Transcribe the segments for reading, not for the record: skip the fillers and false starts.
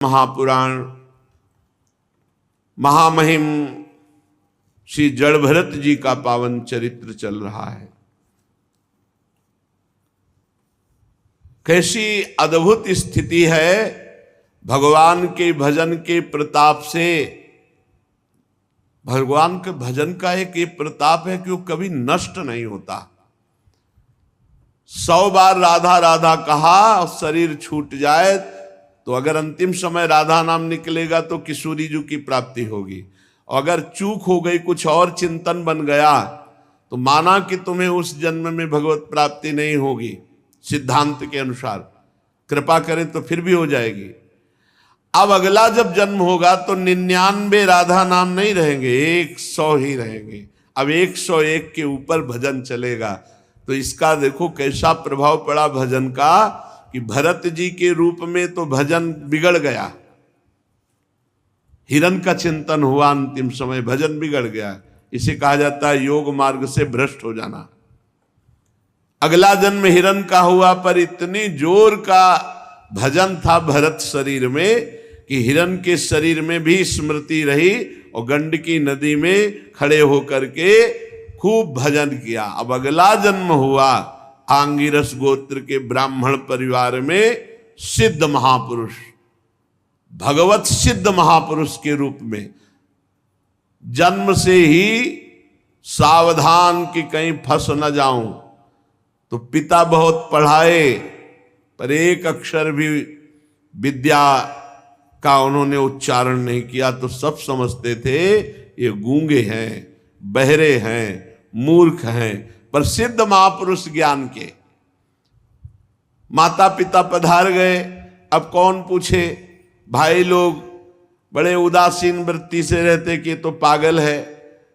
महापुराण महामहिम श्री जड़भरत जी का पावन चरित्र चल रहा है। कैसी अद्भुत स्थिति है भगवान के भजन के प्रताप से। भगवान के भजन का एक ये प्रताप है कि वो कभी नष्ट नहीं होता। 100 बार राधा राधा कहा और शरीर छूट जाए तो अगर अंतिम समय राधा नाम निकलेगा तो किशोरी जी की प्राप्ति होगी। अगर चूक हो गई, कुछ और चिंतन बन गया तो माना कि तुम्हें उस जन्म में भगवत प्राप्ति नहीं होगी। सिद्धांत के अनुसार कृपा करें तो फिर भी हो जाएगी। अब अगला जब जन्म होगा तो 99 राधा नाम नहीं रहेंगे, 100 ही रहेंगे। अब 101 के ऊपर भजन चलेगा। तो इसका देखो कैसा प्रभाव पड़ा भजन का कि भरत जी के रूप में तो भजन बिगड़ गया। हिरण का चिंतन हुआ, अंतिम समय भजन बिगड़ गया। इसे कहा जाता है योग मार्ग से भ्रष्ट हो जाना। अगला जन्म हिरण का हुआ, पर इतनी जोर का भजन था भरत शरीर में कि हिरण के शरीर में भी स्मृति रही और गंडकी नदी में खड़े होकर के खूब भजन किया। अब अगला जन्म हुआ आंगिरस गोत्र के ब्राह्मण परिवार में सिद्ध महापुरुष, भगवत सिद्ध महापुरुष के रूप में। जन्म से ही सावधान कि कहीं फंस न जाऊं। तो पिता बहुत पढ़ाए पर एक अक्षर भी विद्या का उन्होंने उच्चारण नहीं किया, तो सब समझते थे ये गूंगे हैं, बहरे हैं, मूर्ख हैं। पर सिद्ध महापुरुष ज्ञान के माता पिता पधार गए। अब कौन पूछे, भाई लोग बड़े उदासीन वृत्ति से रहते कि तो पागल है।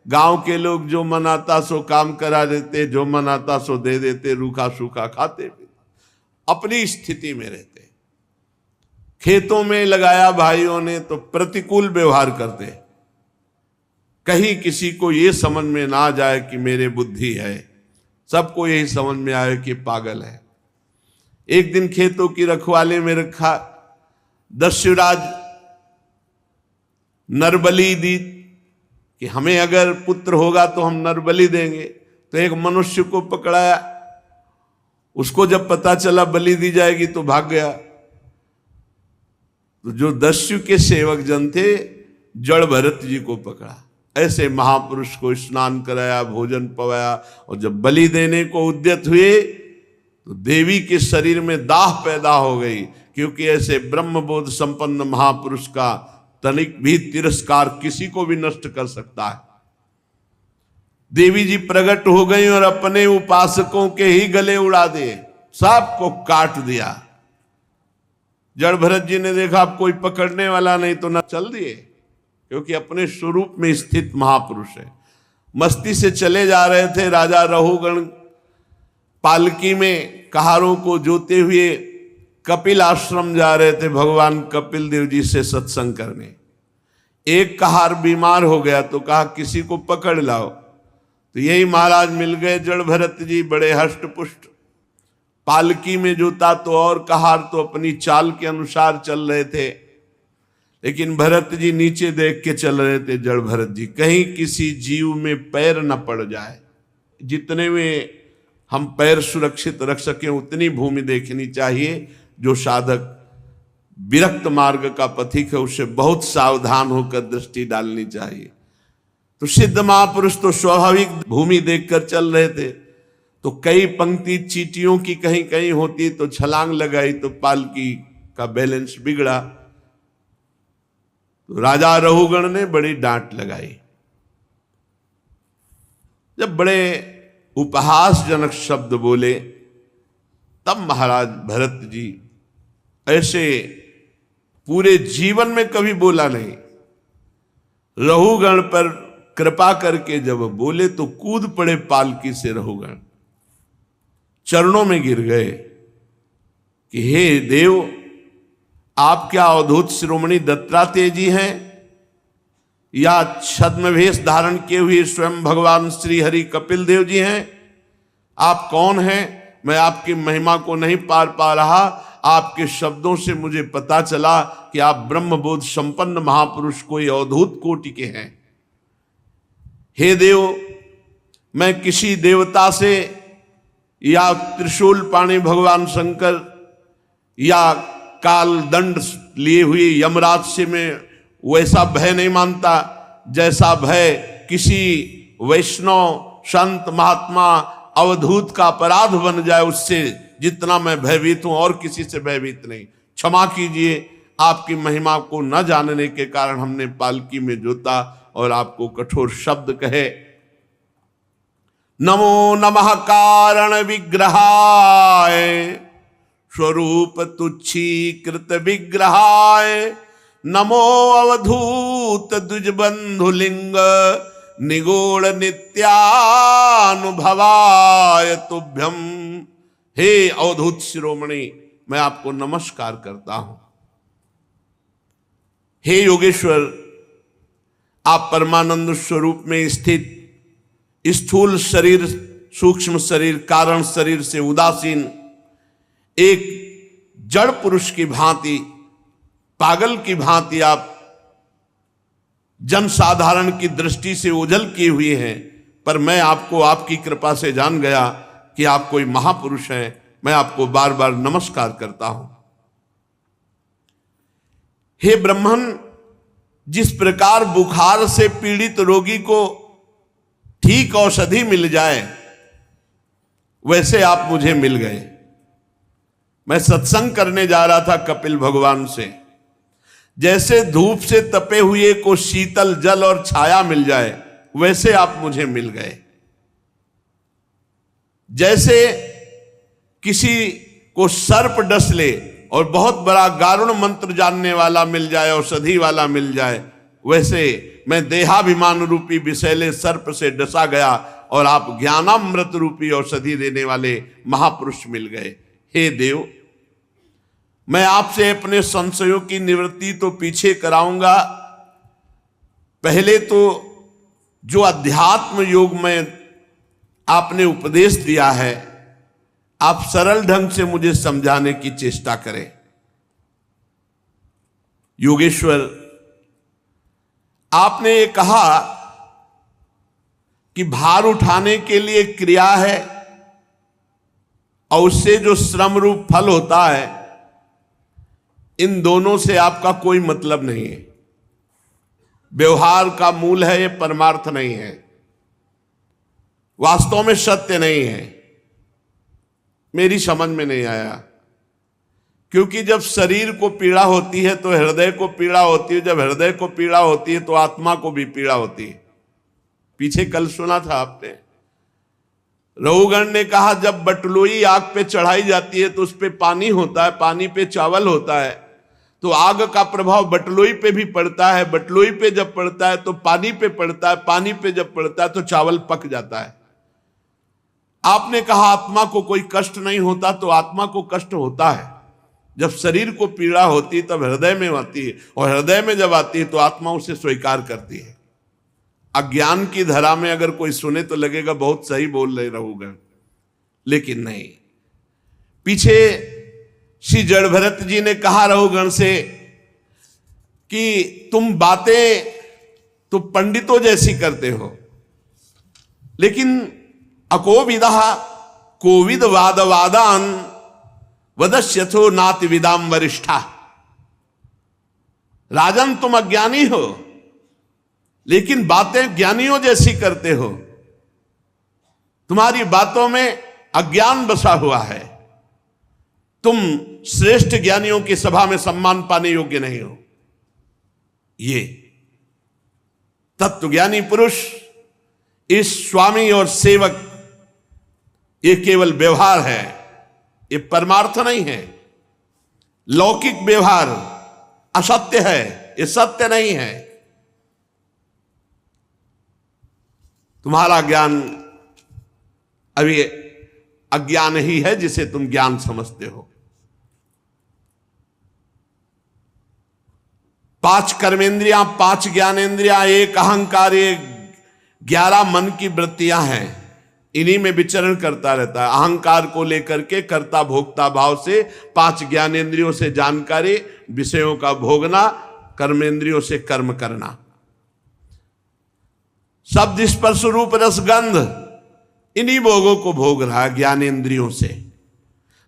गांव के लोग जो मनाता सो काम करा देते, जो मनाता सो दे देते, रूखा सूखा खाते अपनी स्थिति में रहते। खेतों में लगाया भाइयों ने तो प्रतिकूल व्यवहार करते, कहीं किसी को ये समझ में ना जाए कि मेरे बुद्धि है, सबको यही समझ में आए कि पागल है। एक दिन खेतों की रखवाली में रखा, दस्युराज नरबली दी कि हमें अगर पुत्र होगा तो हम नरबली देंगे। तो एक मनुष्य को पकड़ाया, उसको जब पता चला बलि दी जाएगी तो भाग गया। तो जो दस्यु के सेवक जन थे, जड़भरत जी को पकड़ा। ऐसे महापुरुष को स्नान कराया, भोजन पवाया, और जब बलि देने को उद्यत हुए तो देवी के शरीर में दाह पैदा हो गई। क्योंकि ऐसे ब्रह्मबोध संपन्न महापुरुष का तनिक भी तिरस्कार किसी को भी नष्ट कर सकता है। देवी जी प्रकट हो गई और अपने उपासकों के ही गले उड़ा दिए, सबको काट दिया। जड़भरत जी ने देखा अब कोई पकड़ने वाला नहीं तो न चल दिए, क्योंकि अपने स्वरूप में स्थित महापुरुष है। मस्ती से चले जा रहे थे राजा रहुगण, पालकी में कहारों को जोते हुए कपिल आश्रम जा रहे थे भगवान कपिल देव जी से सत्संग करने। एक कहार बीमार हो गया तो कहा किसी को पकड़ लाओ। तो यही महाराज मिल गए जड़भरत जी, बड़े हष्ट पुष्ट, पालकी में जोता तो और कहार तो अपनी चाल के अनुसार चल रहे थे। लेकिन भरत जी नीचे देख के चल रहे थे। जड़भरत जी कहीं किसी जीव में पैर न पड़ जाए। जितने में हम पैर सुरक्षित रख सकें उतनी भूमि देखनी चाहिए। जो साधक विरक्त मार्ग का पथिक है उसे बहुत सावधान होकर दृष्टि डालनी चाहिए। तो सिद्ध महापुरुष तो स्वाभाविक भूमि देखकर चल रहे थे। तो कई पंक्ति चींटियों की कहीं कहीं होती तो छलांग लगाई तो पालकी का बैलेंस बिगड़ा। तो राजा रहुगण ने बड़ी डांट लगाई। जब बड़े उपहासजनक शब्द बोले तब महाराज भरत जी ऐसे पूरे जीवन में कभी बोला नहीं। रहुगण पर कृपा करके जब बोले तो कूद पड़े पालकी से। रहुगण चरणों में गिर गए कि हे देव, आप क्या अवधूत शिरोमणि दत्तात्रेय जी हैं या छद्मवेश धारण किए हुए स्वयं भगवान श्री हरि कपिल देव जी हैं? आप कौन हैं? मैं आपकी महिमा को नहीं पार पा रहा। आपके शब्दों से मुझे पता चला कि आप ब्रह्मबोध संपन्न महापुरुष कोई अवधूत कोटि के हैं। हे देव, मैं किसी देवता से या त्रिशूल पाणी भगवान शंकर या काल दंड लिए हुए यमराज से मैं वैसा भय नहीं मानता जैसा भय किसी वैष्णव संत महात्मा अवधूत का अपराध बन जाए उससे जितना मैं भयभीत हूं, और किसी से भयभीत नहीं। क्षमा कीजिए, आपकी महिमा को न जानने के कारण हमने पालकी में जोता और आपको कठोर शब्द कहे। नमो नमः कारण विग्रहाय स्वरूप तुच्छीकृत विग्रहाय, नमो अवधूत द्विजबंधुलिंग निगूढ़ नित्यानुभवाय तुभ्यम। हे अवधूत शिरोमणि, मैं आपको नमस्कार करता हूं। हे योगेश्वर, आप परमानंद स्वरूप में स्थित स्थूल शरीर, सूक्ष्म शरीर, कारण शरीर से उदासीन एक जड़ पुरुष की भांति, पागल की भांति आप जनसाधारण की दृष्टि से ओझल किए हुए हैं, पर मैं आपको आपकी कृपा से जान गया कि आप कोई महापुरुष हैं। मैं आपको बार बार नमस्कार करता हूं। हे ब्रह्मन, जिस प्रकार बुखार से पीड़ित रोगी को ठीक औषधि मिल जाए वैसे आप मुझे मिल गए। मैं सत्संग करने जा रहा था कपिल भगवान से, जैसे धूप से तपे हुए को शीतल जल और छाया मिल जाए वैसे आप मुझे मिल गए। जैसे किसी को सर्प डस ले और बहुत बड़ा गारुण मंत्र जानने वाला मिल जाए, औषधि वाला मिल जाए, वैसे मैं देहाभिमान रूपी विषैले सर्प से डसा गया और आप ज्ञानामृत रूपी औषधि देने वाले महापुरुष मिल गए। हे देव, मैं आपसे अपने संशयों की निवृत्ति तो पीछे कराऊंगा। पहले तो जो अध्यात्म योग में आपने उपदेश दिया है, आप सरल ढंग से मुझे समझाने की चेष्टा करें। योगेश्वर, आपने ये कहा कि भार उठाने के लिए क्रिया है और उससे जो श्रम रूप फल होता है, इन दोनों से आपका कोई मतलब नहीं है। व्यवहार का मूल है, ये परमार्थ नहीं है, वास्तव में सत्य नहीं है। मेरी समझ में नहीं आया, क्योंकि जब शरीर को पीड़ा होती है तो हृदय को पीड़ा होती है, जब हृदय को पीड़ा होती है तो आत्मा को भी पीड़ा होती है। पीछे कल सुना था आपने, रघुगण ने कहा जब बटलोई आग पे चढ़ाई जाती है तो उस पे पानी होता है, पानी पे चावल होता है, तो आग का प्रभाव बटलोई पे भी पड़ता है, बटलोई पे जब पड़ता है तो पानी पे पड़ता है, पानी पे जब पड़ता है तो चावल पक जाता है। आपने कहा आत्मा को कोई कष्ट नहीं होता, तो आत्मा को कष्ट होता है। जब शरीर को पीड़ा होती है तब हृदय में आती है, और हृदय में जब आती है तो आत्मा उसे स्वीकार करती है। अज्ञान की धरा में अगर कोई सुने तो लगेगा बहुत सही बोल रहे रहोगे, लेकिन नहीं। पीछे श्री जड़भरत जी ने कहा रघुगण से कि तुम बातें तो पंडितों जैसी करते हो, लेकिन अकोविदः कोविद वादवादान वदस्यथो नाति विदाम वरिष्ठा। राजन, तुम अज्ञानी हो लेकिन बातें ज्ञानियों जैसी करते हो। तुम्हारी बातों में अज्ञान बसा हुआ है। तुम श्रेष्ठ ज्ञानियों की सभा में सम्मान पाने योग्य नहीं हो। ये तत्वज्ञानी पुरुष, इस स्वामी और सेवक, ये केवल व्यवहार है, ये परमार्थ नहीं है। लौकिक व्यवहार असत्य है, ये सत्य नहीं है। तुम्हारा ज्ञान अभी अज्ञान ही है जिसे तुम ज्ञान समझते हो। 5 कर्मेंद्रियां, 5 ज्ञानेंद्रियां, 1 अहंकार, 11 मन की वृत्तियां हैं। इन्हीं में विचरण करता रहता है। अहंकार को लेकर के कर्ता भोक्ता भाव से, 5 ज्ञानेंद्रियों से जानकारी, विषयों का भोगना, कर्मेंद्रियों से कर्म करना। शब्द स्पर्श रूप रस गंध, इन्हीं भोगों को भोग रहा है ज्ञानेंद्रियों से।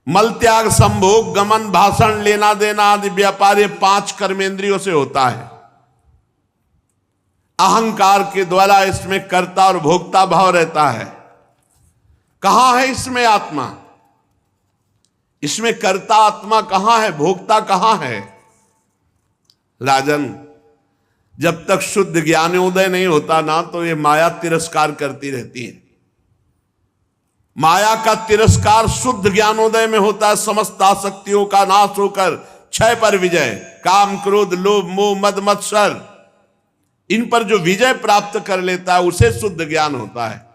मल त्याग संभोग गमन भाषण लेना देना आदि व्यापार ये 5 कर्मेंद्रियों से होता है। अहंकार के द्वारा इसमें कर्ता और भोक्ता भाव रहता है। कहां है इसमें आत्मा? इसमें कर्ता आत्मा कहां है, भोक्ता कहां है? राजन, जब तक शुद्ध ज्ञानोदय नहीं होता ना, तो ये माया तिरस्कार करती रहती है। माया का तिरस्कार शुद्ध ज्ञानोदय में होता है। समस्त आसक्तियों का नाश होकर क्षय पर विजय, काम क्रोध लोभ मोह मद मत्सर, इन पर जो विजय प्राप्त कर लेता है उसे शुद्ध ज्ञान होता है।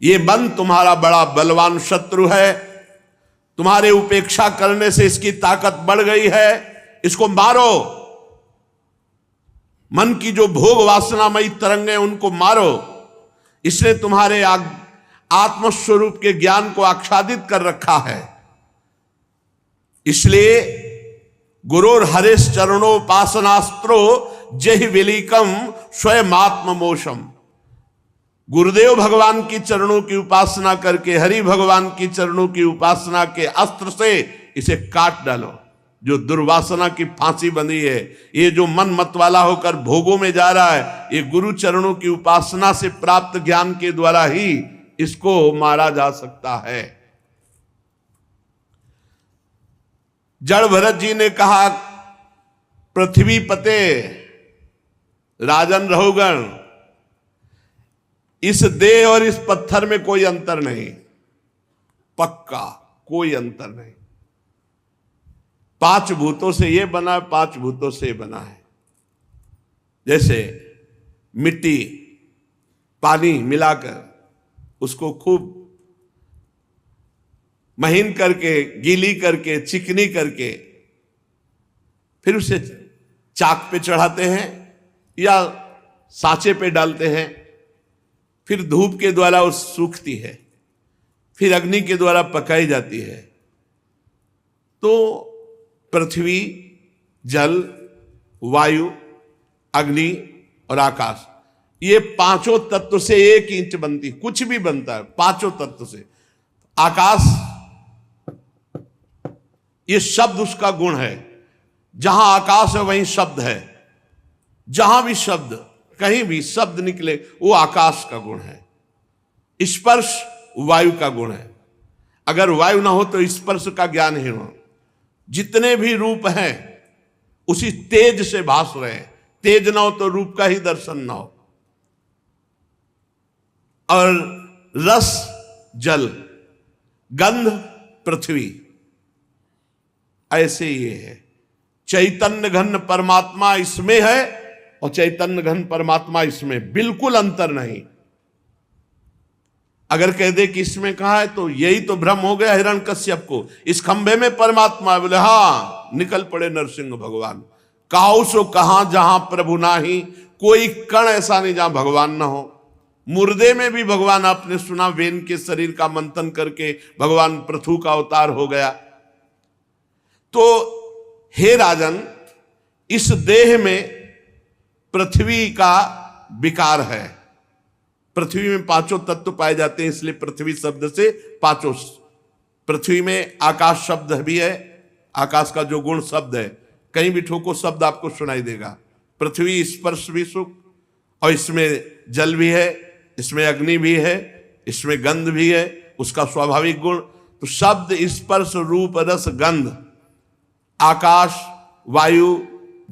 ये मन तुम्हारा बड़ा बलवान शत्रु है। तुम्हारे उपेक्षा करने से इसकी ताकत बढ़ गई है। इसको मारो। मन की जो भोग वासनामयी तरंगें उनको मारो। इसने तुम्हारे आत्मस्वरूप के ज्ञान को आच्छादित कर रखा है। इसलिए गुरुर हरेश चरणोपासनास्त्रो जहि विलीकम स्वयं आत्ममोषम। गुरुदेव भगवान की चरणों की उपासना करके, हरि भगवान की चरणों की उपासना के अस्त्र से इसे काट डालो। जो दुर्वासना की फांसी बंधी है, ये जो मन मत वाला होकर भोगों में जा रहा है, ये गुरु चरणों की उपासना से प्राप्त ज्ञान के द्वारा ही इसको मारा जा सकता है। जड़ भरत जी ने कहा, पृथ्वी पते राजन रहुगण, इस देह और इस पत्थर में कोई अंतर नहीं, पक्का कोई अंतर नहीं। 5 भूतों से ये बना है, 5 भूतों से ये बना है। जैसे मिट्टी पानी मिलाकर उसको खूब महीन करके, गीली करके, चिकनी करके फिर उसे चाक पे चढ़ाते हैं या सांचे पे डालते हैं, फिर धूप के द्वारा वो सूखती है, फिर अग्नि के द्वारा पकाई जाती है। तो पृथ्वी, जल, वायु, अग्नि और आकाश, ये 5 तत्व से 1 इंच बनती, कुछ भी बनता है 5 तत्व से। आकाश, ये शब्द उसका गुण है। जहां आकाश है वहीं शब्द है। जहां भी शब्द, कहीं भी शब्द निकले, वो आकाश का गुण है। स्पर्श वायु का गुण है। अगर वायु ना हो तो स्पर्श का ज्ञान ही हो। जितने भी रूप हैं उसी तेज से भास रहे हैं। तेज ना हो तो रूप का ही दर्शन ना हो। और रस जल, गंध पृथ्वी, ऐसे ये है। चैतन्य घन परमात्मा इसमें है और चैतन्य घन परमात्मा इसमें, बिल्कुल अंतर नहीं। अगर कह दे कि इसमें कहा है तो यही तो भ्रम हो गया हिरण्यकश्यप को। इस खंभे में परमात्मा है, बोले हाँ, निकल पड़े नरसिंह भगवान। कहाऊ सो कहां जहां प्रभु नाही, कोई कण ऐसा नहीं जहां भगवान ना हो। मुर्दे में भी भगवान, आपने सुना, वेन के शरीर का मंथन करके भगवान पृथु का अवतार हो गया। तो हे राजन, इस देह में पृथ्वी का विकार है। पृथ्वी में 5 तत्व पाए जाते हैं, इसलिए पृथ्वी शब्द से 5। पृथ्वी में आकाश शब्द भी है। आकाश का जो गुण शब्द है, कहीं भी ठोको शब्द आपको सुनाई देगा। पृथ्वी स्पर्श भी सुख, और इसमें जल भी है, इसमें अग्नि भी है, इसमें गंध भी है, उसका स्वाभाविक गुण। तो शब्द स्पर्श रूप रस गंध, आकाश वायु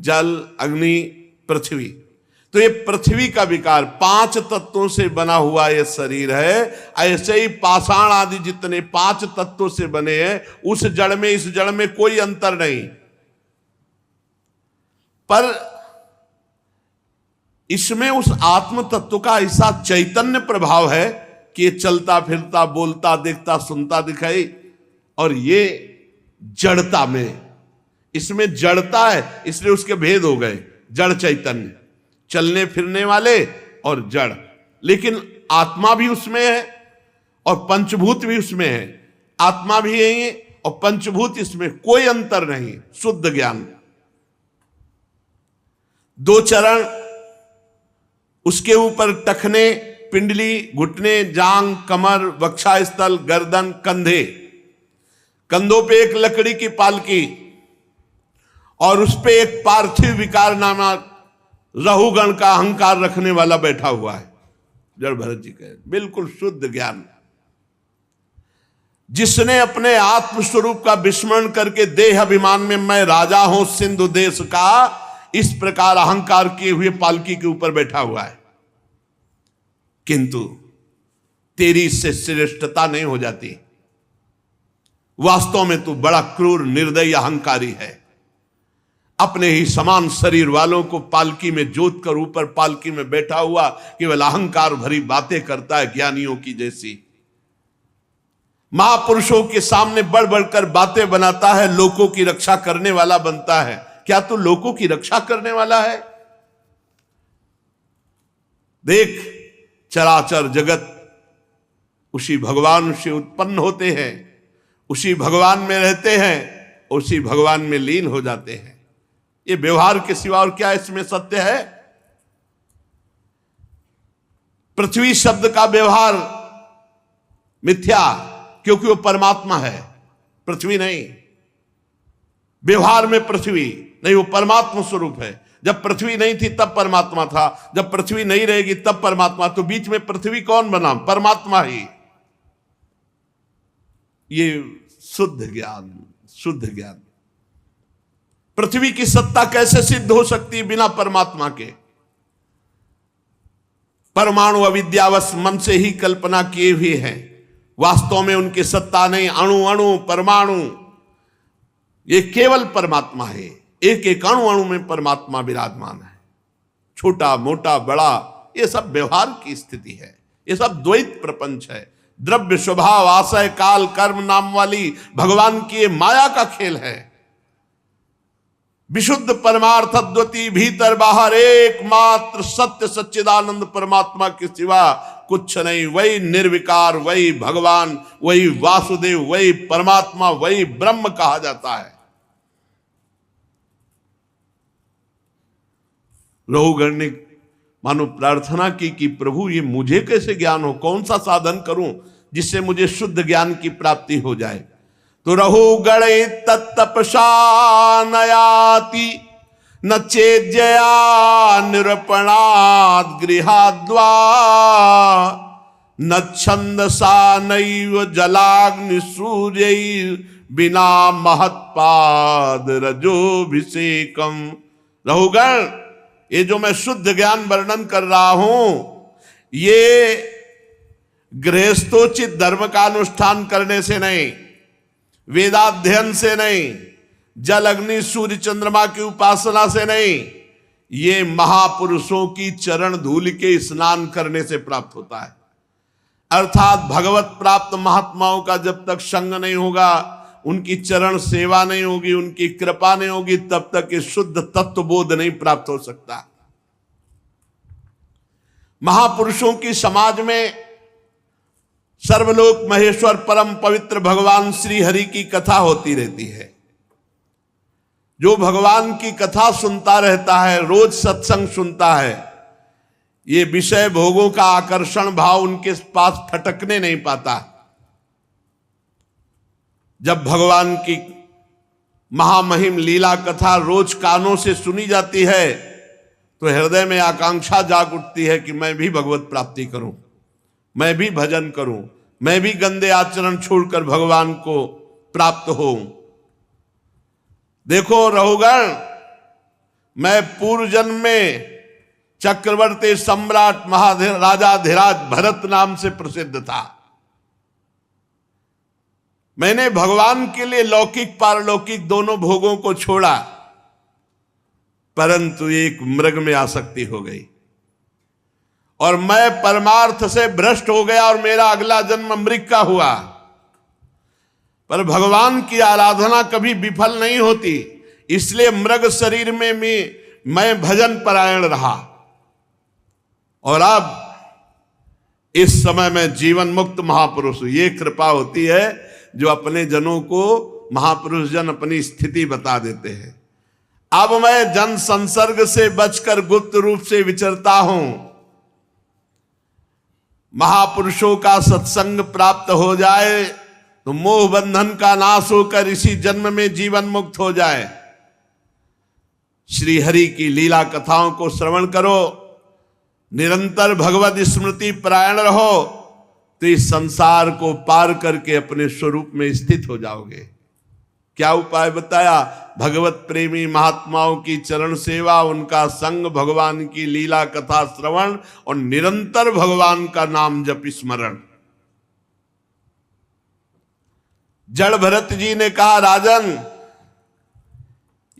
जल अग्नि पृथ्वी। तो ये पृथ्वी का विकार 5 तत्वों से बना हुआ ये शरीर है। ऐसे ही पाषाण आदि जितने 5 तत्वों से बने हैं, उस जड़ में इस जड़ में कोई अंतर नहीं। पर इसमें उस आत्म तत्व का ऐसा चैतन्य प्रभाव है कि ये चलता फिरता बोलता देखता सुनता दिखाई, और ये जड़ता में, इसमें जड़ता है, इसलिए उसके भेद हो गए। जड़ चैतन्य, चलने फिरने वाले और जड़, लेकिन आत्मा भी उसमें है और पंचभूत भी उसमें है। आत्मा भी यही है और पंचभूत, इसमें कोई अंतर नहीं, शुद्ध ज्ञान। दो चरण, उसके ऊपर टखने, पिंडली, घुटने, जांग, कमर, वक्षास्थल, गर्दन, कंधे, कंधों पे एक लकड़ी की पालकी और उस पे एक पार्थिव विकार नामा रहुगण का अहंकार रखने वाला बैठा हुआ है। जड़ भरत जी कहे बिल्कुल शुद्ध ज्ञान। जिसने अपने आत्म स्वरूप का विस्मरण करके देह अभिमान में मैं राजा हूं सिंधु देश का, इस प्रकार अहंकार किए हुए पालकी के ऊपर बैठा हुआ है, किंतु तेरी इससे श्रेष्ठता नहीं हो जाती। वास्तव में तू बड़ा क्रूर, निर्दयी, अहंकारी है। अपने ही समान शरीर वालों को पालकी में जोत कर ऊपर पालकी में बैठा हुआ केवल अहंकार भरी बातें करता है, ज्ञानियों की जैसी। महापुरुषों के सामने बढ़ बढ़कर बातें बनाता है, लोगों की रक्षा करने वाला बनता है। क्या तू लोगों की रक्षा करने वाला है? देख, चराचर जगत उसी भगवान से उत्पन्न होते हैं, उसी भगवान में रहते हैं, उसी भगवान में लीन हो जाते हैं। ये व्यवहार के सिवा और क्या इसमें सत्य है? पृथ्वी शब्द का व्यवहार मिथ्या, क्योंकि वो परमात्मा है, पृथ्वी नहीं। व्यवहार में पृथ्वी नहीं, वो परमात्मा स्वरूप है। जब पृथ्वी नहीं थी तब परमात्मा था, जब पृथ्वी नहीं रहेगी तब परमात्मा। तो बीच में पृथ्वी कौन बना? परमात्मा ही। ये शुद्ध ज्ञान, शुद्ध ज्ञान। पृथ्वी की सत्ता कैसे सिद्ध हो सकती है बिना परमात्मा के? परमाणु अविद्यावश मन से ही कल्पना किए हुए हैं, वास्तव में उनकी सत्ता नहीं। अणु अणु, परमाणु, ये केवल परमात्मा है। एक एक अणु अणु में परमात्मा विराजमान है। छोटा मोटा बड़ा, ये सब व्यवहार की स्थिति है, ये सब द्वैत प्रपंच है। द्रव्य स्वभाव आशय काल कर्म नाम वाली भगवान की ये माया का खेल है। विशुद्ध परमार्थ अद्वितीय, भीतर बाहर एकमात्र सत्य सच्चिदानंद परमात्मा के सिवा कुछ नहीं। वही निर्विकार, वही भगवान, वही वासुदेव, वही परमात्मा, वही ब्रह्म कहा जाता है। रहुगण ने मानो प्रार्थना की कि प्रभु ये मुझे कैसे ज्ञान हो, कौन सा साधन करूं जिससे मुझे शुद्ध ज्ञान की प्राप्ति हो जाए। तो रहुगण तत्तपसा नयाति न चेज्जया निरपणाद गृहाद्वा न छंदसा नैव जलाग्नि सूर्य बिना महत्पाद रजोभिषेकम। रहुगण, ये जो मैं शुद्ध ज्ञान वर्णन कर रहा हूं, ये गृहस्थोचित धर्म का अनुष्ठान करने से नहीं, वेदाध्ययन से नहीं, जल अग्नि सूर्य चंद्रमा की उपासना से नहीं, ये महापुरुषों की चरण धूल के स्नान करने से प्राप्त होता है। अर्थात भगवत प्राप्त महात्माओं का जब तक संग नहीं होगा, उनकी चरण सेवा नहीं होगी, उनकी कृपा नहीं होगी, तब तक ये शुद्ध तत्वबोध नहीं प्राप्त हो सकता। महापुरुषों की समाज में सर्वलोक महेश्वर परम पवित्र भगवान श्री हरि की कथा होती रहती है। जो भगवान की कथा सुनता रहता है, रोज सत्संग सुनता है, ये विषय भोगों का आकर्षण भाव उनके पास फटकने नहीं पाता। जब भगवान की महामहिम लीला कथा रोज कानों से सुनी जाती है, तो हृदय में आकांक्षा जाग उठती है कि मैं भी भगवत प्राप्ति करूं, मैं भी भजन करूं, मैं भी गंदे आचरण छोड़कर भगवान को प्राप्त होऊं। देखो रहुगण, मैं पूर्व जन्म में चक्रवर्ती सम्राट महाराजाधिराज भरत नाम से प्रसिद्ध था। मैंने भगवान के लिए लौकिक पारलौकिक दोनों भोगों को छोड़ा, परंतु एक मृग में आसक्ति हो गई और मैं परमार्थ से भ्रष्ट हो गया और मेरा अगला जन्म मृग का हुआ। पर भगवान की आराधना कभी विफल नहीं होती, इसलिए मृग शरीर में मैं भजन परायण रहा। और अब इस समय में जीवन मुक्त महापुरुष, ये कृपा होती है जो अपने जनों को महापुरुष जन अपनी स्थिति बता देते हैं। अब मैं जन संसर्ग से बचकर गुप्त रूप से विचरता हूं। महापुरुषों का सत्संग प्राप्त हो जाए तो मोह बंधन का नाश होकर इसी जन्म में जीवन मुक्त हो जाए। श्री हरि की लीला कथाओं को श्रवण करो, निरंतर भगवत स्मृति परायण रहो, तो इस संसार को पार करके अपने स्वरूप में स्थित हो जाओगे। क्या उपाय बताया? भगवत प्रेमी महात्माओं की चरण सेवा, उनका संग, भगवान की लीला कथा श्रवण और निरंतर भगवान का नाम जप स्मरण। जड़ भरत जी ने कहा, राजन,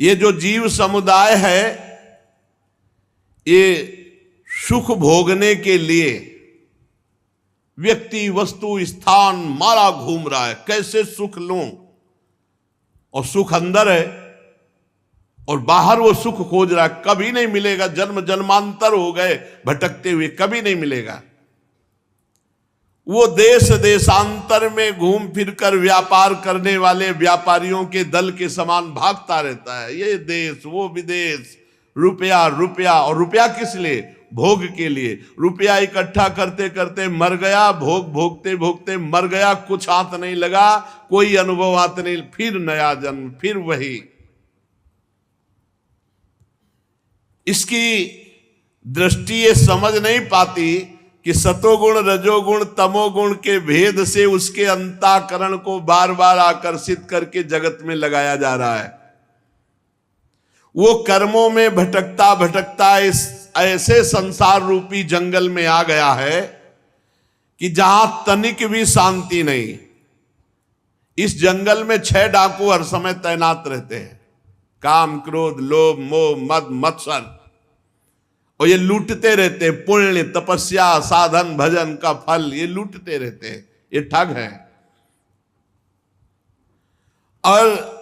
ये जो जीव समुदाय है ये सुख भोगने के लिए व्यक्ति, वस्तु, स्थान मारा घूम रहा है, कैसे सुख लूं, और सुख अंदर है और बाहर वो सुख खोज रहा है, कभी नहीं मिलेगा। जन्म जन्मांतर हो गए भटकते हुए, कभी नहीं मिलेगा। वो देश देशांतर में घूम फिरकर व्यापार करने वाले व्यापारियों के दल के समान भागता रहता है, ये देश वो विदेश, रुपया रुपया। और रुपया किस लिए? भोग के लिए। रुपया इकट्ठा करते करते मर गया, भोग भोगते भोगते मर गया, कुछ हाथ नहीं लगा, कोई अनुभव हाथ नहीं, फिर नया जन्म, फिर वही। इसकी दृष्टि ये समझ नहीं पाती कि सतोगुण, रजोगुण, तमोगुण के भेद से उसके अंतःकरण को बार बार आकर्षित करके जगत में लगाया जा रहा है। वो कर्मों में भटकता भटकता इस ऐसे संसार रूपी जंगल में आ गया है कि जहां तनिक भी शांति नहीं। इस जंगल में 6 डाकू हर समय तैनात रहते हैं, काम, क्रोध, लोभ, मोह, मद, मत्सर, और ये लूटते रहते हैं। पुण्य, तपस्या, साधन, भजन का फल ये लूटते रहते हैं, ये ठग है। और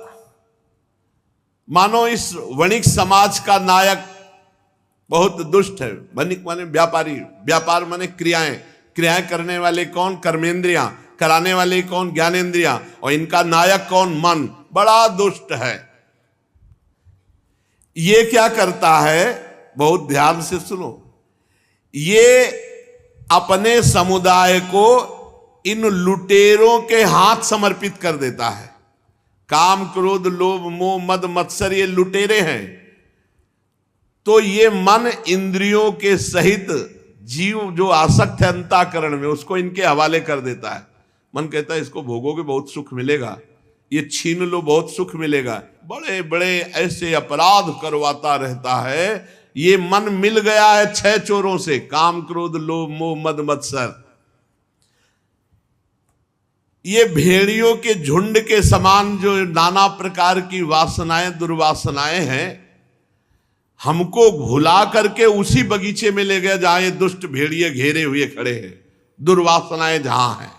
मानो इस वणिक समाज का नायक बहुत दुष्ट है। वणिक माने व्यापारी, व्यापार माने क्रियाएं, क्रियाएं करने वाले कौन? कर्मेंद्रियां, कराने वाले कौन? ज्ञानेंद्रियां, और इनका नायक कौन? मन। बड़ा दुष्ट है। ये क्या करता है? बहुत ध्यान से सुनो। ये अपने समुदाय को इन लुटेरों के हाथ समर्पित कर देता है। काम, क्रोध, लोभ, मोह, मद, मत्सर ये लुटेरे हैं। तो ये मन इंद्रियों के सहित जीव जो आसक्त है अंतःकरण में, उसको इनके हवाले कर देता है। मन कहता है इसको भोगोगे बहुत सुख मिलेगा, ये छीन लो बहुत सुख मिलेगा। बड़े बड़े ऐसे अपराध करवाता रहता है। ये मन मिल गया है 6 चोरों से, काम, क्रोध, लोभ, मोह, मद, मत्सर। ये भेड़ियों के झुंड के समान जो नाना प्रकार की वासनाएं, दुर्वासनाएं हैं, हमको भुला करके उसी बगीचे में ले गया जहां ये दुष्ट भेड़िए घेरे हुए खड़े हैं। दुर्वासनाएं जहां हैं,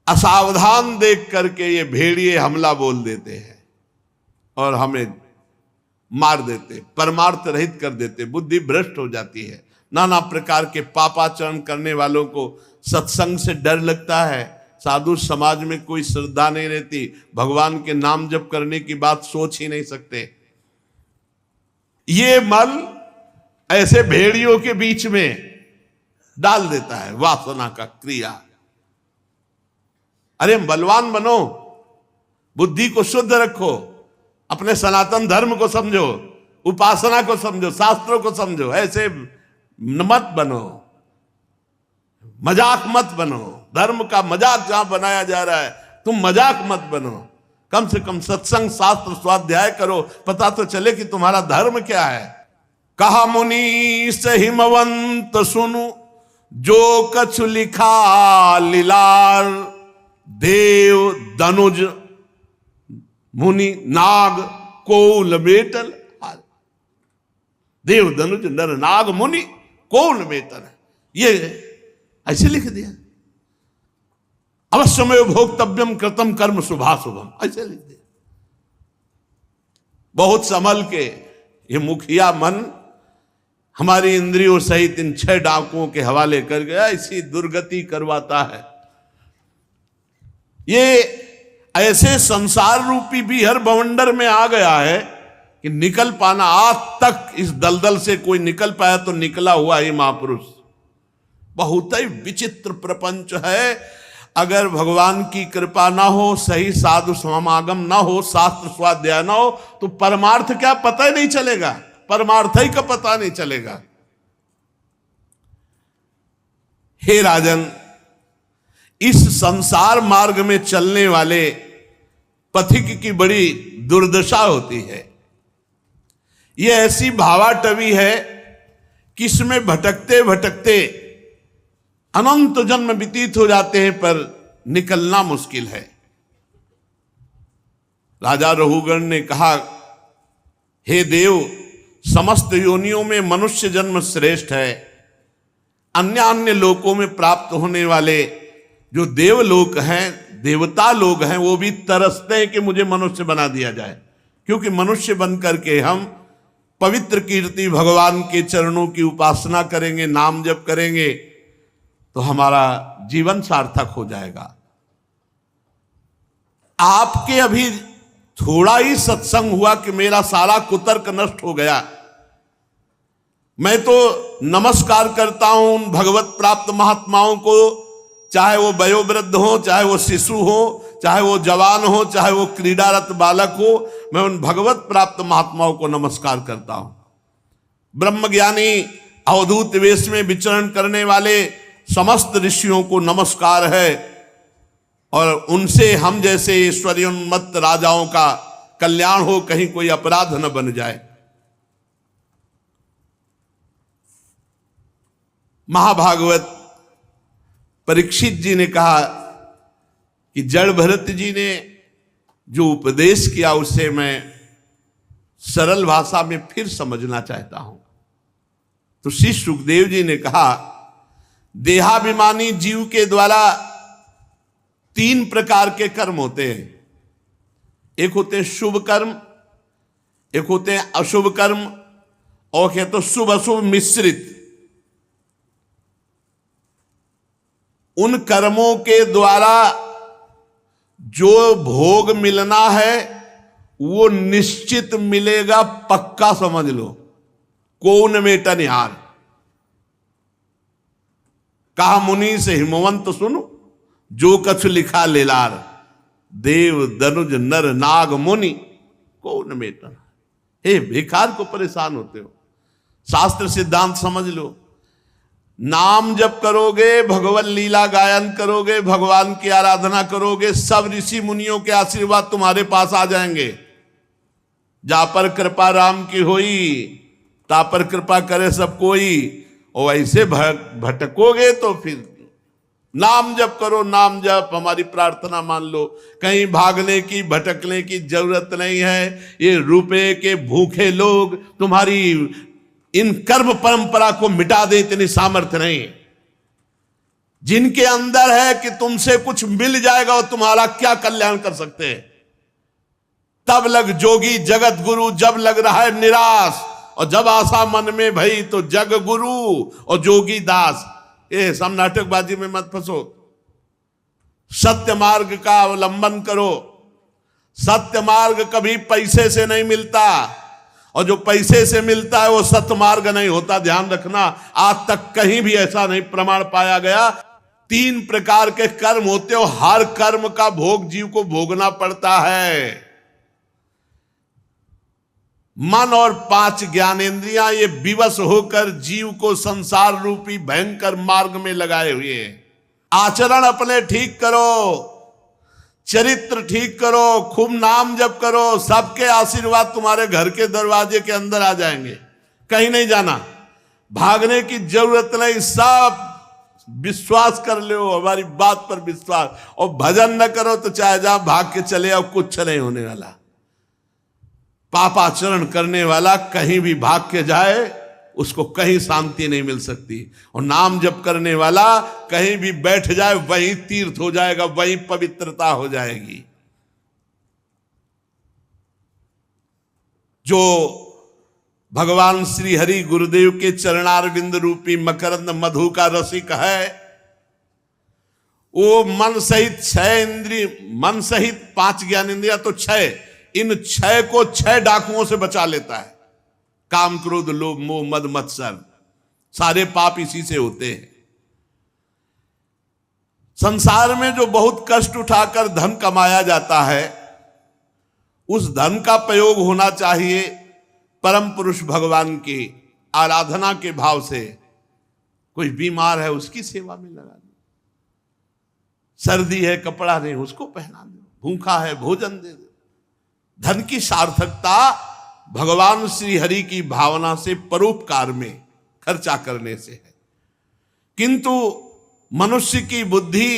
असावधान देख करके ये भेड़िए हमला बोल देते हैं और हमें मार देते, परमार्थ रहित कर देते, बुद्धि भ्रष्ट हो जाती है। नाना प्रकार के पापाचरण करने वालों को सत्संग से डर लगता है। साधु समाज में कोई श्रद्धा नहीं रहती, भगवान के नाम जप करने की बात सोच ही नहीं सकते। ये मल ऐसे भेड़ियों के बीच में डाल देता है वासना का क्रिया। अरे बलवान बनो, बुद्धि को शुद्ध रखो, अपने सनातन धर्म को समझो, उपासना को समझो, शास्त्रों को समझो। ऐसे मत बनो, मजाक मत बनो। धर्म का मजाक जहां बनाया जा रहा है, तुम मजाक मत बनो। कम से कम सत्संग, शास्त्र, स्वाध्याय करो, पता तो चले कि तुम्हारा धर्म क्या है। कहा मुनि से हिमवंत सुनु, जो कछु लिखा लीलार। देव धनुज मुनि नाग कोल बेटल। देव धनुज नर नाग मुनि कोल बेटल, ये ऐसे लिख दिया। अवश्यमेव भोक्तव्यम कृतम कर्म शुभाशुभम, ऐसे लिख दिया। बहुत संभल के ये मुखिया मन हमारी इंद्रियों सहित इन 6 डाकुओं के हवाले कर गया, इसी दुर्गति करवाता है। ये ऐसे संसार रूपी बिहर बवंडर में आ गया है कि निकल पाना, आज तक इस दलदल से कोई निकल पाया तो निकला हुआ ही महापुरुष। बहुत ही विचित्र प्रपंच है। अगर भगवान की कृपा ना हो, सही साधु समागम ना हो, शास्त्र स्वाध्याय ना हो, तो परमार्थ क्या पता ही नहीं चलेगा, परमार्थ ही का पता नहीं चलेगा। हे राजन, इस संसार मार्ग में चलने वाले पथिक की बड़ी दुर्दशा होती है। यह ऐसी भावाटवी है कि इसमें भटकते भटकते अनंत जन्म व्यतीत हो जाते हैं, पर निकलना मुश्किल है। राजा रहुगण ने कहा, हे देव, समस्त योनियों में मनुष्य जन्म श्रेष्ठ है। अन्य अन्य लोकों में प्राप्त होने वाले जो देवलोक हैं, देवता लोग हैं, वो भी तरसते हैं कि मुझे मनुष्य बना दिया जाए, क्योंकि मनुष्य बन करके हम पवित्र कीर्ति भगवान के चरणों की उपासना करेंगे, नाम जप करेंगे, तो हमारा जीवन सार्थक हो जाएगा। आपके अभी थोड़ा ही सत्संग हुआ कि मेरा सारा कुतर्क नष्ट हो गया। मैं तो नमस्कार करता हूं उन भगवत प्राप्त महात्माओं को, चाहे वो वयोवृद्ध हो, चाहे वो शिशु हो, चाहे वो जवान हो, चाहे वो क्रीडारत बालक हो, मैं उन भगवत प्राप्त महात्माओं को नमस्कार करता हूं। ब्रह्मज्ञानी अवधूत वेश में विचरण करने वाले समस्त ऋषियों को नमस्कार है, और उनसे हम जैसे ऐश्वर्योन्मत्त राजाओं का कल्याण हो, कहीं कोई अपराध न बन जाए। महाभागवत परीक्षित जी ने कहा कि जड़ भरत जी ने जो उपदेश किया उसे मैं सरल भाषा में फिर समझना चाहता हूं। तो श्री सुखदेव जी ने कहा, देहाभिमानी जीव के द्वारा 3 प्रकार के कर्म होते हैं। एक होते हैं शुभ कर्म, एक होते हैं अशुभ कर्म, और क्या तो शुभ अशुभ मिश्रित। उन कर्मों के द्वारा जो भोग मिलना है वो निश्चित मिलेगा, पक्का समझ लो। कौन मेटा निहार कहा मुनि से हिमवंत सुनो, जो कछ लिखा लेलार, देव दनुज नर नाग मुनि कौन मेटा। हे बेकार को परेशान होते हो, शास्त्र सिद्धांत समझ लो। नाम जप करोगे, भगवत लीला गायन करोगे, भगवान की आराधना करोगे, सब ऋषि मुनियों के आशीर्वाद तुम्हारे पास आ जाएंगे। जा पर कृपा राम की होई, ता पर कृपा करे सब कोई। और ऐसे भटकोगे तो फिर नाम जप करो, नाम जप हमारी प्रार्थना मान लो। कहीं भागने की भटकने की जरूरत नहीं है। ये रुपए के भूखे लोग तुम्हारी इन कर्म परंपरा को मिटा दे, इतनी सामर्थ्य नहीं। जिनके अंदर है कि तुमसे कुछ मिल जाएगा और तुम्हारा क्या कल्याण कर सकते हैं। तब लग जोगी जगत गुरु, जब लग रहा है निराश, और जब आशा मन में भई तो जग गुरु और जोगी दास। ये सब नाटकबाजी में मत फंसो, सत्य मार्ग का अवलंबन करो। सत्य मार्ग कभी पैसे से नहीं मिलता, और जो पैसे से मिलता है वो सत्य मार्ग नहीं होता, ध्यान रखना। आज तक कहीं भी ऐसा नहीं प्रमाण पाया गया। 3 प्रकार के कर्म होते हो, हर कर्म का भोग जीव को भोगना पड़ता है। मन और 5 ज्ञानेंद्रियां ये विवश होकर जीव को संसार रूपी भयंकर मार्ग में लगाए हुए हैं। आचरण अपने ठीक करो, चरित्र ठीक करो, खूब नाम जप करो, सबके आशीर्वाद तुम्हारे घर के दरवाजे के अंदर आ जाएंगे। कहीं नहीं जाना, भागने की जरूरत नहीं। सब विश्वास कर लो, हमारी बात पर विश्वास। और भजन न करो तो चाहे जहां भाग के चले आओ, कुछ नहीं होने वाला। पापाचरण करने वाला कहीं भी भाग के जाए, उसको कहीं शांति नहीं मिल सकती। और नाम जप करने वाला कहीं भी बैठ जाए, वहीं तीर्थ हो जाएगा, वहीं पवित्रता हो जाएगी। जो भगवान श्री हरि गुरुदेव के चरणारविंद रूपी मकरंद मधु का रसिक है। वो मन सहित 6 इंद्रिय, मन सहित 5 ज्ञान इंद्रिया तो 6, इन 6 को 6 डाकुओं से बचा लेता है। काम क्रोध लोभ मोह मद मत्सर, सारे पाप इसी से होते हैं। संसार में जो बहुत कष्ट उठाकर धन कमाया जाता है, उस धन का प्रयोग होना चाहिए परम पुरुष भगवान की आराधना के भाव से। कोई बीमार है उसकी सेवा में लगा दो, सर्दी है कपड़ा नहीं उसको पहना दो, भूखा है भोजन दे दो। धन की सार्थकता भगवान श्री हरि की भावना से परोपकार में खर्चा करने से है। किंतु मनुष्य की बुद्धि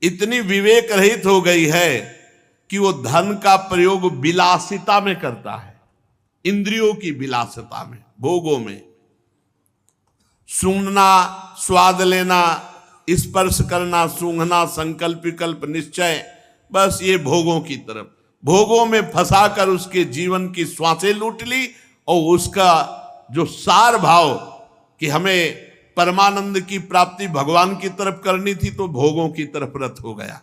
इतनी विवेक रहित हो गई है कि वो धन का प्रयोग विलासिता में करता है, इंद्रियों की विलासिता में, भोगों में। सूंघना, स्वाद लेना, स्पर्श करना, सूंघना, संकल्प विकल्प निश्चय, बस ये भोगों की तरफ, भोगों में फंसाकर उसके जीवन की श्वासें लूट ली और उसका जो सार भाव कि हमें परमानंद की प्राप्ति भगवान की तरफ करनी थी तो भोगों की तरफ रत हो गया।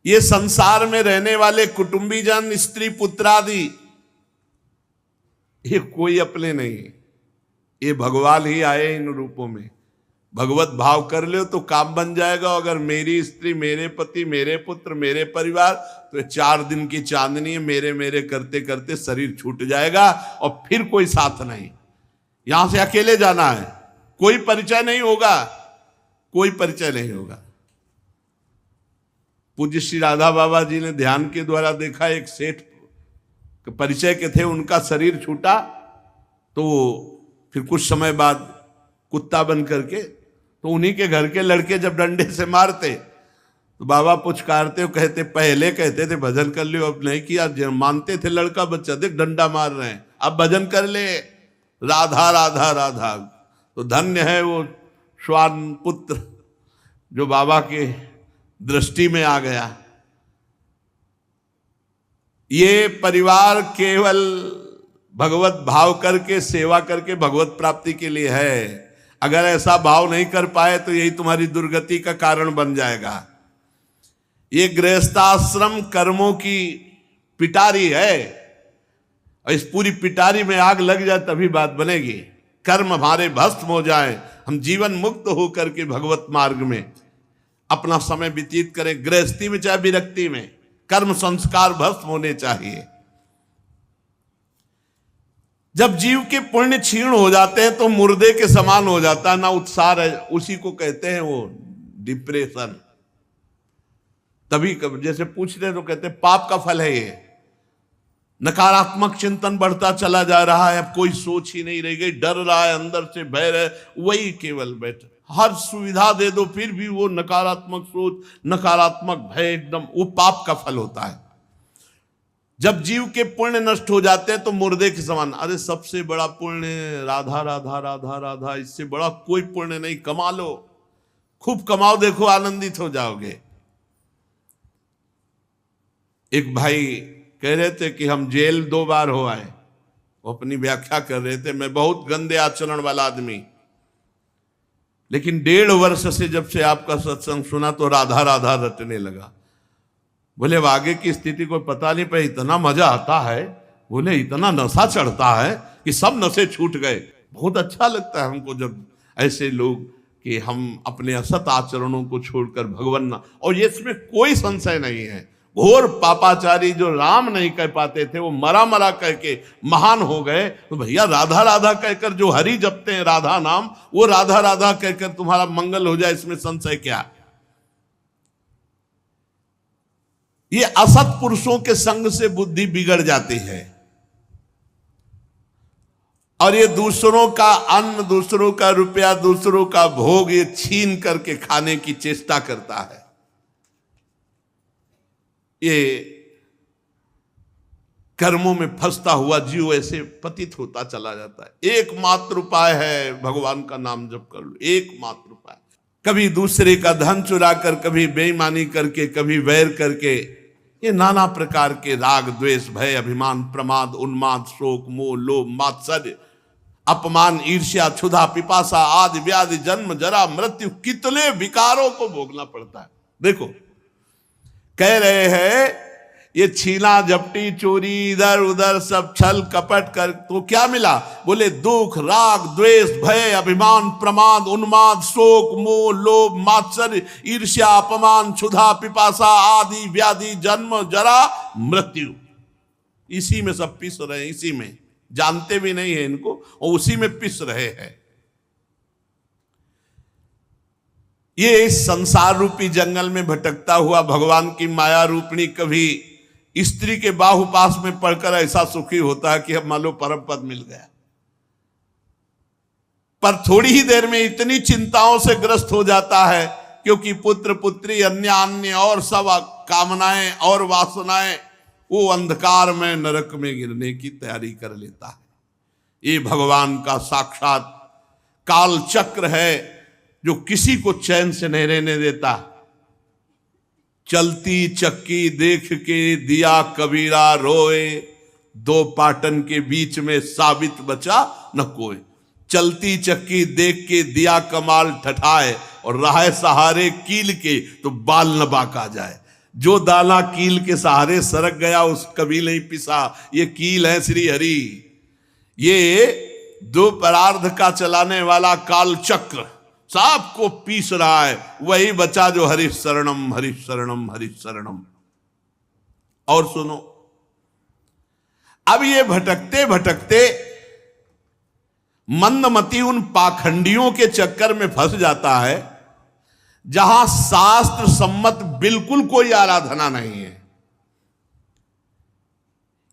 ये संसार में रहने वाले कुटुंबीजन, स्त्री पुत्र आदि, ये कोई अपने नहीं, ये भगवान ही आए इन रूपों में। भगवत भाव कर लो तो काम बन जाएगा। अगर मेरी स्त्री, मेरे पति, मेरे पुत्र, मेरे परिवार, तो 4 दिन की चांदनी है, मेरे मेरे करते करते शरीर छूट जाएगा और फिर कोई साथ नहीं। यहां से अकेले जाना है, कोई परिचय नहीं होगा, कोई परिचय नहीं होगा। पूज्य श्री राधा बाबा जी ने ध्यान के द्वारा देखा, एक सेठ परिचय के थे, उनका शरीर छूटा तो फिर कुछ समय बाद कुत्ता बन करके, तो उन्हीं के घर के लड़के जब डंडे से मारते तो बाबा पुचकारते, कहते पहले कहते थे भजन कर लियो, अब नहीं किया। मानते थे लड़का बच्चा, देख डंडा मार रहे हैं, अब भजन कर ले, राधा राधा राधा। तो धन्य है वो श्वान पुत्र जो बाबा के दृष्टि में आ गया। ये परिवार केवल भगवत भाव करके, सेवा करके भगवत प्राप्ति के लिए है। अगर ऐसा भाव नहीं कर पाए तो यही तुम्हारी दुर्गति का कारण बन जाएगा। ये गृहस्थाश्रम कर्मों की पिटारी है और इस पूरी पिटारी में आग लग जाए तभी बात बनेगी। कर्म हमारे भस्म हो जाए, हम जीवन मुक्त होकर के भगवत मार्ग में अपना समय व्यतीत करें। गृहस्थी में चाहे विरक्ति में, कर्म संस्कार भस्म होने चाहिए। जब जीव के पुण्य क्षीण हो जाते हैं तो मुर्दे के समान हो जाता है, ना उत्साह है, उसी को कहते हैं वो डिप्रेशन। तभी जैसे पूछ रहे तो कहते हैं पाप का फल है ये। नकारात्मक चिंतन बढ़ता चला जा रहा है, अब कोई सोच ही नहीं रह गई, डर रहा है, अंदर से भय है, वही केवल बैठ, हर सुविधा दे दो फिर भी वो नकारात्मक सोच, नकारात्मक भय, एकदम वो पाप का फल होता है। जब जीव के पुण्य नष्ट हो जाते हैं तो मुर्दे के समान। अरे सबसे बड़ा पुण्य राधा राधा राधा राधा, इससे बड़ा कोई पुण्य नहीं। कमा लो, खूब कमाओ, देखो आनंदित हो जाओगे। एक भाई कह रहे थे कि हम जेल 2 बार हो आए, वो अपनी व्याख्या कर रहे थे, मैं बहुत गंदे आचरण वाला आदमी, लेकिन 1.5 वर्ष से जब से आपका सत्संग सुना तो राधा राधा रटने लगा। बोले अब आगे की स्थिति को पता नहीं, पर इतना मजा आता है, बोले इतना नशा चढ़ता है कि सब नशे छूट गए। बहुत अच्छा लगता है हमको जब ऐसे लोग कि हम अपने असत आचरणों को छोड़कर भगवान, और ये इसमें कोई संशय नहीं है, घोर पापाचारी जो राम नहीं कह पाते थे वो मरा मरा कह के महान हो गए। तो भैया राधा राधा कहकर जो हरि जपते हैं राधा नाम, वो राधा राधा कहकर तुम्हारा मंगल हो जाए, इसमें संशय क्या। ये असत पुरुषों के संग से बुद्धि बिगड़ जाती है और ये दूसरों का अन्न, दूसरों का रुपया, दूसरों का भोग ये छीन करके खाने की चेष्टा करता है। ये कर्मों में फंसता हुआ जीव ऐसे पतित होता चला जाता है। एकमात्र उपाय है भगवान का नाम जप कर लो, एकमात्र उपाय। कभी दूसरे का धन चुरा कर, कभी बेईमानी करके, कभी वैर करके ये नाना प्रकार के राग, द्वेष, भय, अभिमान, प्रमाद, उन्माद, शोक, मोह, लोभ, मात्सर्य, अपमान, ईर्ष्या, क्षुधा, पिपासा आदि व्याधि, जन्म, जरा, मृत्यु, कितने विकारों को भोगना पड़ता है। देखो कह रहे हैं ये छीना झपटी, चोरी, इधर उधर सब छल कपट कर, तो क्या मिला? बोले दुख, राग, द्वेष, भय, अभिमान, प्रमाद, उन्माद, शोक, मोह, लोभ, मात्सर्य, ईर्ष्या, अपमान, क्षुधा, पिपासा आदि व्याधि, जन्म, जरा, मृत्यु। इसी में सब पिस रहे हैं, इसी में जानते भी नहीं है इनको और उसी में पिस रहे हैं। ये इस संसार रूपी जंगल में भटकता हुआ भगवान की माया रूपणी कभी स्त्री के बाहुपास में पड़कर ऐसा सुखी होता है कि अब मान लो परम पद मिल गया, पर थोड़ी ही देर में इतनी चिंताओं से ग्रस्त हो जाता है क्योंकि पुत्र पुत्री अन्य और सब कामनाएं और वासनाएं वो अंधकार में नरक में गिरने की तैयारी कर लेता है। ये भगवान का साक्षात काल चक्र है जो किसी को चैन से नहीं रहने देता। चलती चक्की देख के दिया कबीरा रोए, दो पाटन के बीच में साबित बचा न कोई। चलती चक्की देख के दिया कमाल ठठाए और राह सहारे कील के तो बाल न बाका जाए। जो दाना कील के सहारे सरक गया उस कभी नहीं पिसा। ये कील है श्री हरि, ये दो परार्ध का चलाने वाला काल चक्र सबको पीस रहा है। वही बचा जो हरि शरणम हरि शरणम हरि शरणम। और सुनो, अब ये भटकते भटकते मंदमती उन पाखंडियों के चक्कर में फंस जाता है जहां शास्त्र सम्मत बिल्कुल कोई आराधना नहीं है।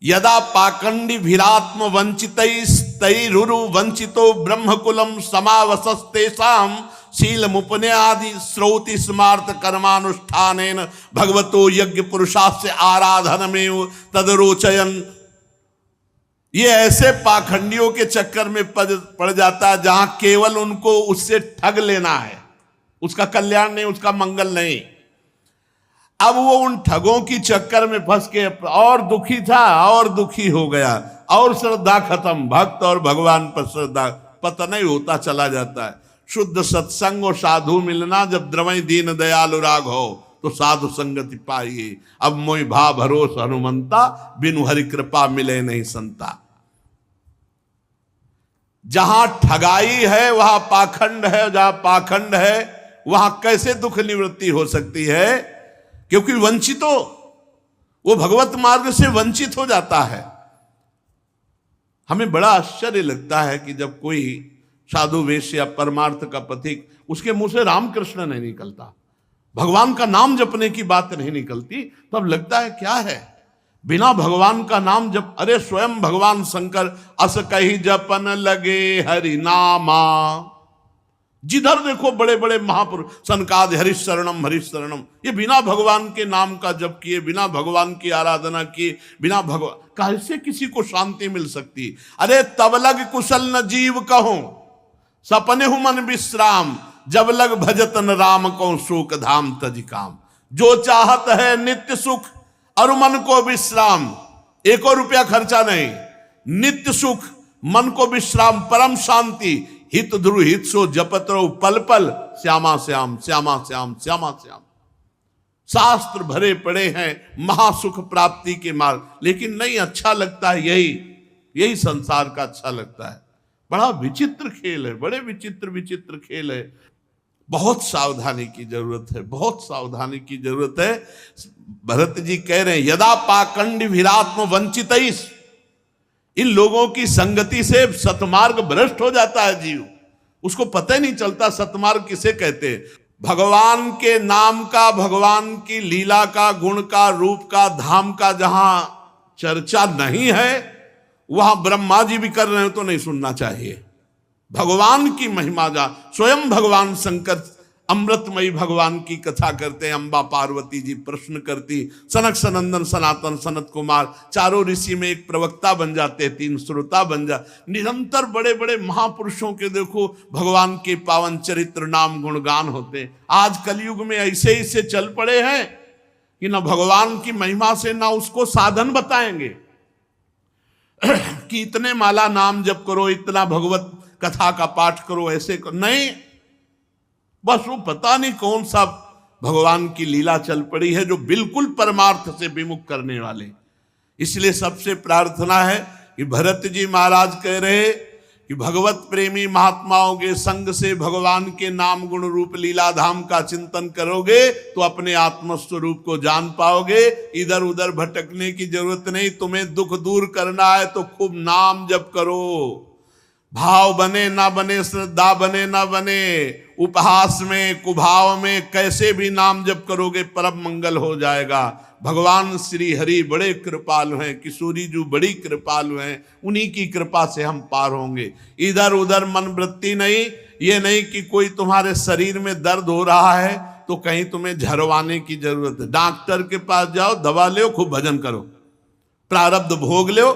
यदा पाखंडी भिरात्म वंचितैरुरु वंचितो ब्रह्मकुलम समावसस्तेषां शीलमुपनयादि श्रौति स्मार्त कर्मानुष्ठानेन भगवतो यज्ञ पुरुषास्य आराधनमेव तदरोचयन। ये ऐसे पाखंडियों के चक्कर में पड़ जाता है जहां केवल उनको उससे ठग लेना है, उसका कल्याण नहीं, उसका मंगल नहीं। अब वो उन ठगों की चक्कर में फंस के और दुखी था और दुखी हो गया और श्रद्धा खत्म। भक्त और भगवान पर श्रद्धा पता नहीं होता चला जाता है। शुद्ध सत्संग और साधु मिलना जब द्रवई दीन दयालु राग हो तो साधु संगति पाइए। अब मोहि भा भरोस हनुमंता, बिनु हरि कृपा मिले नहीं संता। जहां ठगाई है वहां पाखंड है, जहां पाखंड है वहां कैसे दुख निवृत्ति हो सकती है? क्योंकि वंचितो वो भगवत मार्ग से वंचित हो जाता है। हमें बड़ा आश्चर्य लगता है कि जब कोई साधु वेश्य या परमार्थ का पथिक, उसके मुंह से रामकृष्ण नहीं निकलता, भगवान का नाम जपने की बात नहीं निकलती, तब लगता है क्या है बिना भगवान का नाम जप। अरे स्वयं भगवान शंकर अस कही जपन लगे हरि नामा। जिधर देखो बड़े बड़े महापुरुष सनकादि हरिश शरणम, ये बिना भगवान के नाम का जप किए, बिना भगवान की आराधना किए, बिना भगवान कैसे किसी को शांति मिल सकती? अरे तब लग कुशल न जीव कहो, सपने हु मन विश्राम, जब लग भजतन राम को शोक धाम तज काम। जो चाहत है नित्य सुख और मन को विश्राम, एक और रुपया खर्चा नहीं, नित्य सुख, मन को विश्राम, परम शांति, हित ध्रुव हित सो जपत रहो पल पल, श्यामा श्याम श्यामा श्याम श्यामा श्याम। शास्त्र भरे पड़े हैं महासुख प्राप्ति के मार्ग, लेकिन नहीं अच्छा लगता है यही संसार का अच्छा लगता है। बड़ा विचित्र खेल है, बड़े विचित्र खेल है। बहुत सावधानी की जरूरत है, बहुत सावधानी की जरूरत है। भरत जी कह रहे हैं यदा पाखंड विरात्म वंचितैष, इन लोगों की संगति से सतमार्ग भ्रष्ट हो जाता है जीव, उसको पता ही नहीं चलता सतमार्ग किसे कहते हैं। भगवान के नाम का, भगवान की लीला का, गुण का, रूप का, धाम का जहां चर्चा नहीं है वहां ब्रह्मा जी भी कर रहे हो तो नहीं सुनना चाहिए। भगवान की महिमा जा, स्वयं भगवान शंकर अमृतमयी भगवान की कथा करते हैं। अम्बा पार्वती जी प्रश्न करती, सनक सनंदन सनातन सनत कुमार चारों ऋषि में एक प्रवक्ता बन जाते, 3 श्रोता बन जा। निरंतर बड़े बड़े महापुरुषों के देखो भगवान के पावन चरित्र नाम गुणगान होते। आज कलयुग में ऐसे चल पड़े हैं कि ना भगवान की महिमा से ना उसको साधन बताएंगे कि इतने माला नाम जप करो, इतना भगवत कथा का पाठ करो, ऐसे करो, नहीं। बस वो पता नहीं कौन सा भगवान की लीला चल पड़ी है जो बिल्कुल परमार्थ से विमुख करने वाले। इसलिए सबसे प्रार्थना है कि भरत जी महाराज कह रहे कि भगवत प्रेमी महात्माओं के संग से भगवान के नाम गुण रूप लीला धाम का चिंतन करोगे तो अपने आत्मस्वरूप को जान पाओगे। इधर उधर भटकने की जरूरत नहीं। तुम्हें दुख दूर करना है तो खूब नाम जप करो। भाव बने ना बने, श्रद्धा बने ना बने, उपहास में कुभाव में कैसे भी नाम जप करोगे परम मंगल हो जाएगा। भगवान श्री हरि बड़े कृपालु हैं, किशोरी जी बड़ी कृपालु हैं, उन्हीं की कृपा से हम पार होंगे। इधर उधर मन वृत्ति नहीं। ये नहीं कि कोई तुम्हारे शरीर में दर्द हो रहा है तो कहीं तुम्हें झरवाने की जरूरत है। डॉक्टर के पास जाओ, दवा लो, खूब भजन करो, प्रारब्ध भोग लो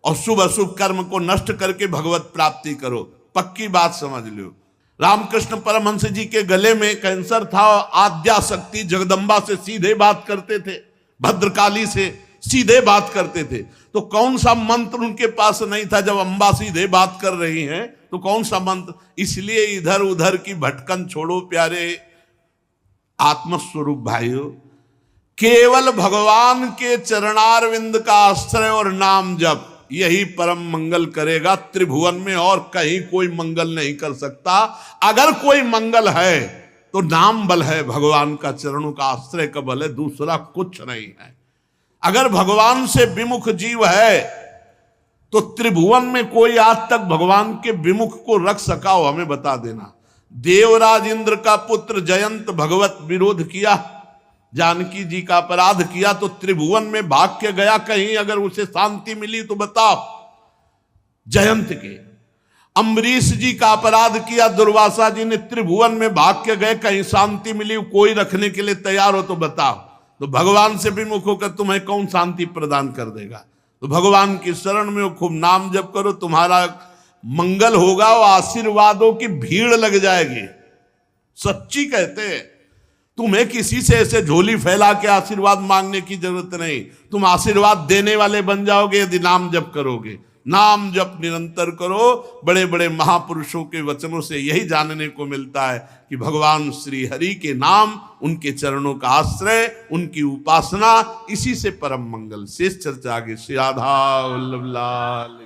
और शुभ अशुभ कर्म को नष्ट करके भगवत प्राप्ति करो। पक्की बात समझ लो। रामकृष्ण परमहंस जी के गले में कैंसर था, आद्या शक्ति जगदम्बा से सीधे बात करते थे, भद्रकाली से सीधे बात करते थे। तो कौन सा मंत्र उनके पास नहीं था? जब अम्बा सीधे बात कर रही हैं तो कौन सा मंत्र? इसलिए इधर उधर की भटकन छोड़ो प्यारे आत्मस्वरूप भाइयों। केवल भगवान के चरणारविंद का आश्रय और नाम जप, यही परम मंगल करेगा त्रिभुवन में, और कहीं कोई मंगल नहीं कर सकता। अगर कोई मंगल है तो नाम बल है, भगवान का चरणों का आश्रय का बल है, दूसरा कुछ नहीं है। अगर भगवान से विमुख जीव है तो त्रिभुवन में कोई आज तक भगवान के विमुख को रख सका हो? हमें बता देना। देवराज इंद्र का पुत्र जयंत भगवत विरोध किया, जानकी जी का अपराध किया तो त्रिभुवन में भाग के गया, कहीं अगर उसे शांति मिली तो बताओ? जयंत के अम्बरीश जी का अपराध किया दुर्वासा जी ने, त्रिभुवन में भाग के गए, कहीं शांति मिली? कोई रखने के लिए तैयार हो तो बताओ। तो भगवान से विमुख होकर तुम्हें कौन शांति प्रदान कर देगा? तो भगवान की शरण में खूब नाम जप करो, तुम्हारा मंगल होगा और आशीर्वादों की भीड़ लग जाएगी। सच्ची कहते हैं। तुम्हें किसी से ऐसे झोली फैला के आशीर्वाद मांगने की जरूरत नहीं। तुम आशीर्वाद देने वाले बन जाओगे यदि नाम जप करोगे। नाम जप निरंतर करो। बड़े बड़े महापुरुषों के वचनों से यही जानने को मिलता है कि भगवान श्री हरि के नाम, उनके चरणों का आश्रय, उनकी उपासना, इसी से परम मंगल। शेष चर्चा आगे। श्री राधा वल्लभ लाल।